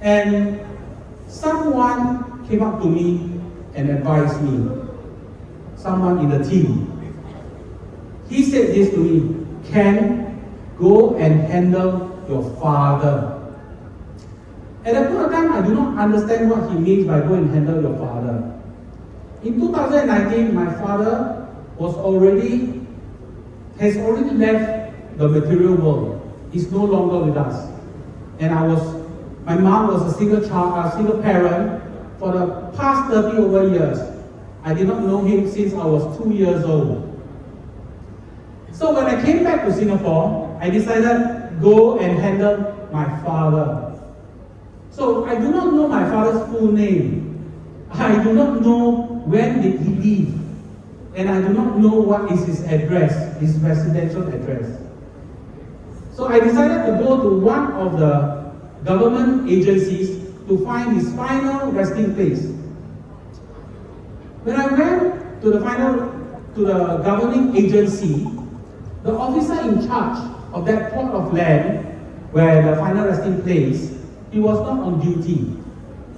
and someone came up to me and advised me. Someone in the team. He said this to me, Ken, go and handle your father. At that point of time, I do not understand what he means by go and handle your father. In 2019, my father has already left the material world. He's no longer with us. And my mom was a single parent for the past 30 over years. I did not know him since I was 2 years old. So when I came back to Singapore, I decided go and handle my father. So I do not know my father's full name. I do not know when did he leave. And I do not know what is his address, his residential address. So I decided to go to one of the government agencies to find his final resting place. When I went to the governing agency, the officer in charge of that plot of land where the final resting place, he was not on duty.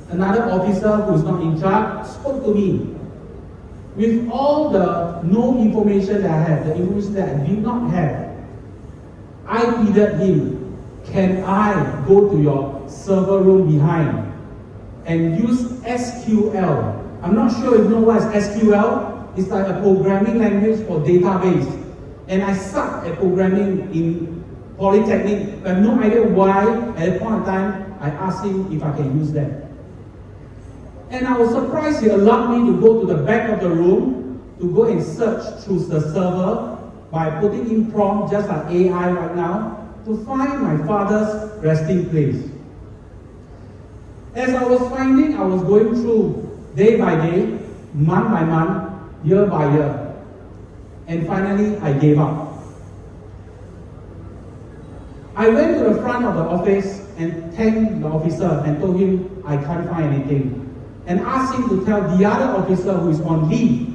Another officer who is not in charge spoke to me. With all the no information that I had, the information that I did not have, I pleaded him, can I go to your server room behind and use SQL? I'm not sure if you know what is SQL. It's like a programming language for database. And I suck at programming in Polytechnic. I have no idea why. At a point in time, I asked him if I can use that. And I was surprised he allowed me to go to the back of the room to go and search through the server by putting in prompt just like AI right now to find my father's resting place. As I was finding, I was going through day by day, month by month, year by year. And finally, I gave up. I went to the front of the office and thanked the officer and told him I can't find anything. And asked him to tell the other officer who is on leave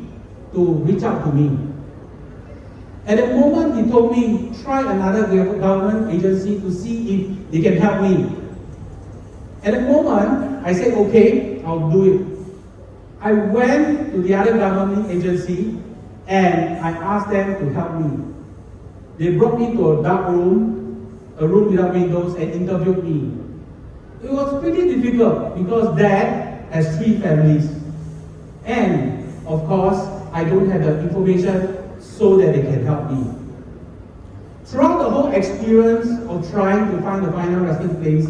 to reach out to me. At the moment, he told me, try another government agency to see if they can help me. At the moment, I said, okay, I'll do it. I went to the other government agency and I asked them to help me. They brought me to a dark room, a room without windows, and interviewed me. It was pretty difficult because Dad has 3 families. And, of course, I don't have the information so that they can help me. Throughout the whole experience of trying to find the final resting place,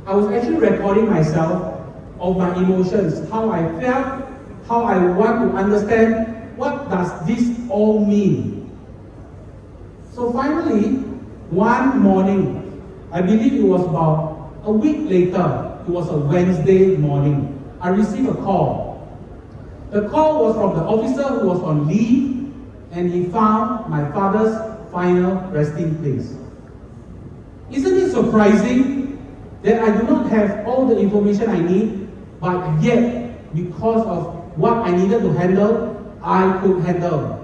I was actually recording myself of my emotions, how I felt, how I want to understand what does this all mean. So finally, one morning, I believe it was about a week later, it was a Wednesday morning, I received a call. The call was from the officer who was on leave, and he found my father's final resting place. Isn't it surprising that I do not have all the information I need, but yet, because of what I needed to handle, I could handle.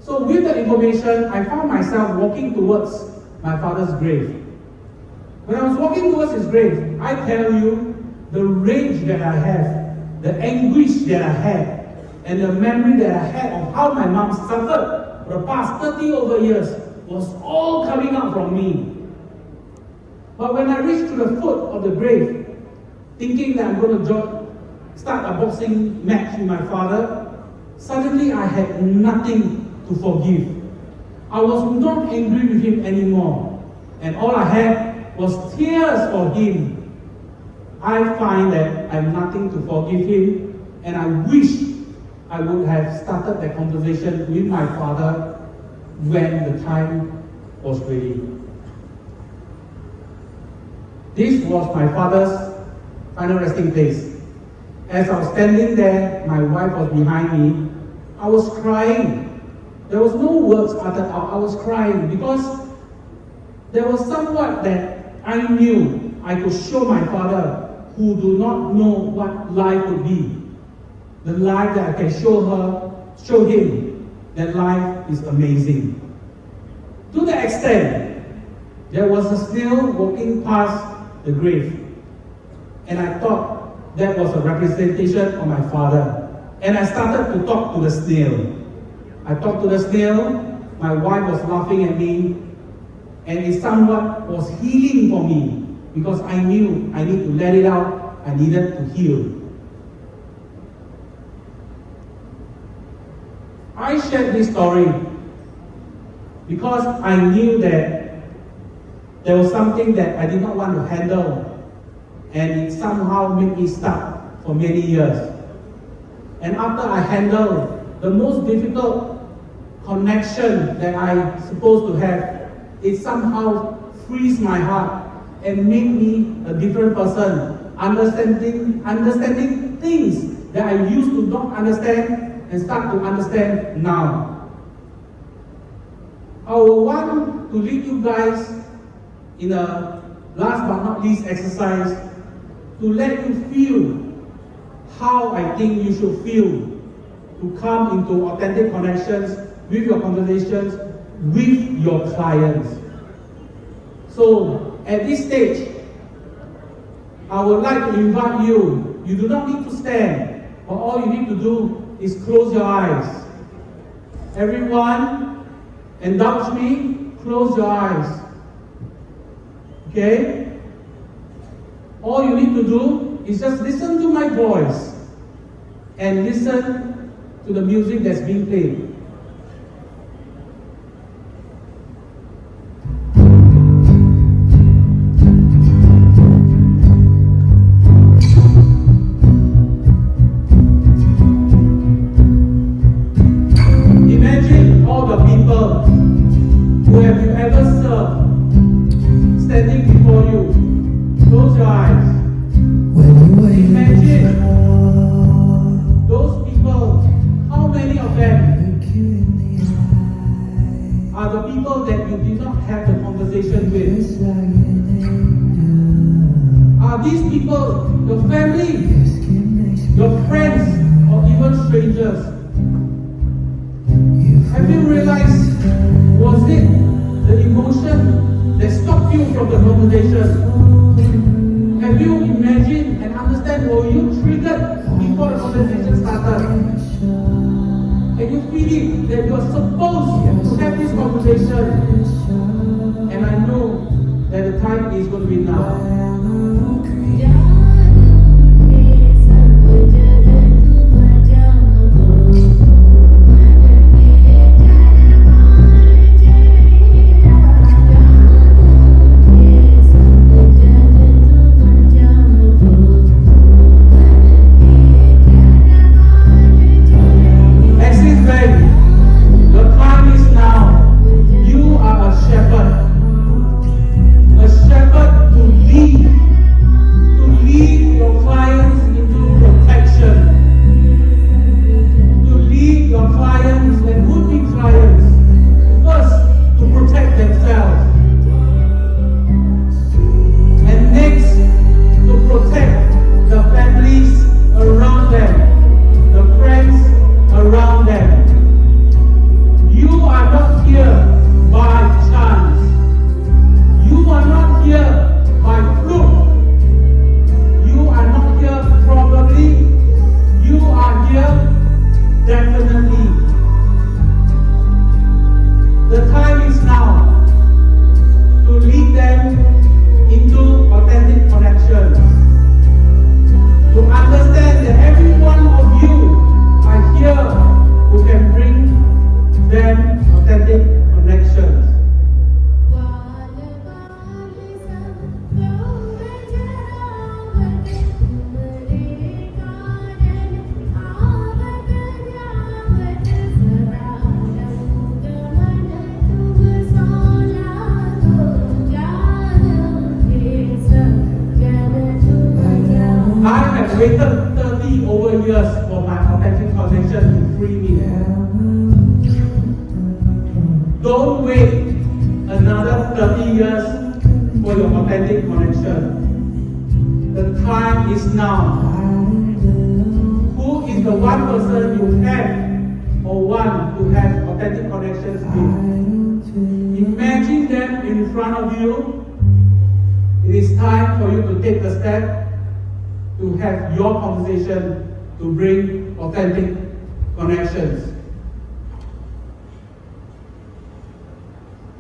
So with the information, I found myself walking towards my father's grave. When I was walking towards his grave, I tell you, the rage that I have, the anguish that I had, and the memory that I had of how my mom suffered for the past 30 over years was all coming out from me. But when I reached to the foot of the grave, thinking that I'm going to start a boxing match with my father, suddenly I had nothing to forgive. I was not angry with him anymore, and all I had was tears for him. I find that I have nothing to forgive him, and I wish I would have started that conversation with my father when the time was ready. This was my father's final resting place. As I was standing there, my wife was behind me. I was crying. There was no words uttered out. I was crying because there was somewhat that I knew I could show my father who do not know what life would be. The life that I can show him that life is amazing. To the extent, there was a snail walking past the grave. And I thought that was a representation of my father. And I started to talk to the snail. I talked to the snail, my wife was laughing at me, and it somewhat was healing for me because I knew I need to let it out, I needed to heal. I shared this story because I knew that there was something that I did not want to handle, and it somehow made me stuck for many years. And after I handled the most difficult connection that I supposed to have, it somehow frees my heart and made me a different person, understanding things that I used to not understand and start to understand now. I will want to lead you guys in a last but not least exercise to let you feel how I think you should feel to come into authentic connections with your conversations with your clients. So at this stage, I would like to invite you. You do not need to stand, but all you need to do is close your eyes. Everyone, indulge me, close your eyes. Okay? All you need to do is just listen to my voice and listen to the music that's being played. people that you did not have the conversation with? Are these people your family, your friends, or even strangers? Have you realized, was it the emotion that stopped you from the conversation? Have you imagined and understand, were you triggered before the conversation started? Can you feel it that you are supposed to have this conversation? And I know that the time is going to be now. Waited 30 over years for my authentic connection to free me. Don't wait another 30 years for your authentic connection. The time is now. Who is the one person you have or want to have authentic connections with? Imagine them in front of you. It is time for you to take the step to have your conversation to bring authentic connections.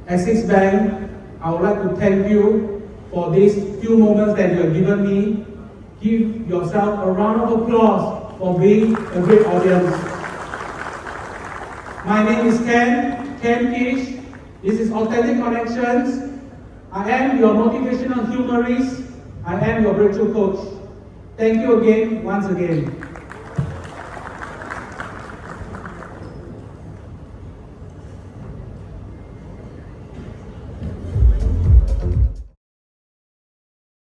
Axis Bank, I would like to thank you for these few moments that you have given me. Give yourself a round of applause for being a great audience. My name is Ken Kish. This is Authentic Connections. I am your motivational humorist. I am your breakthrough coach. Thank you again, once again.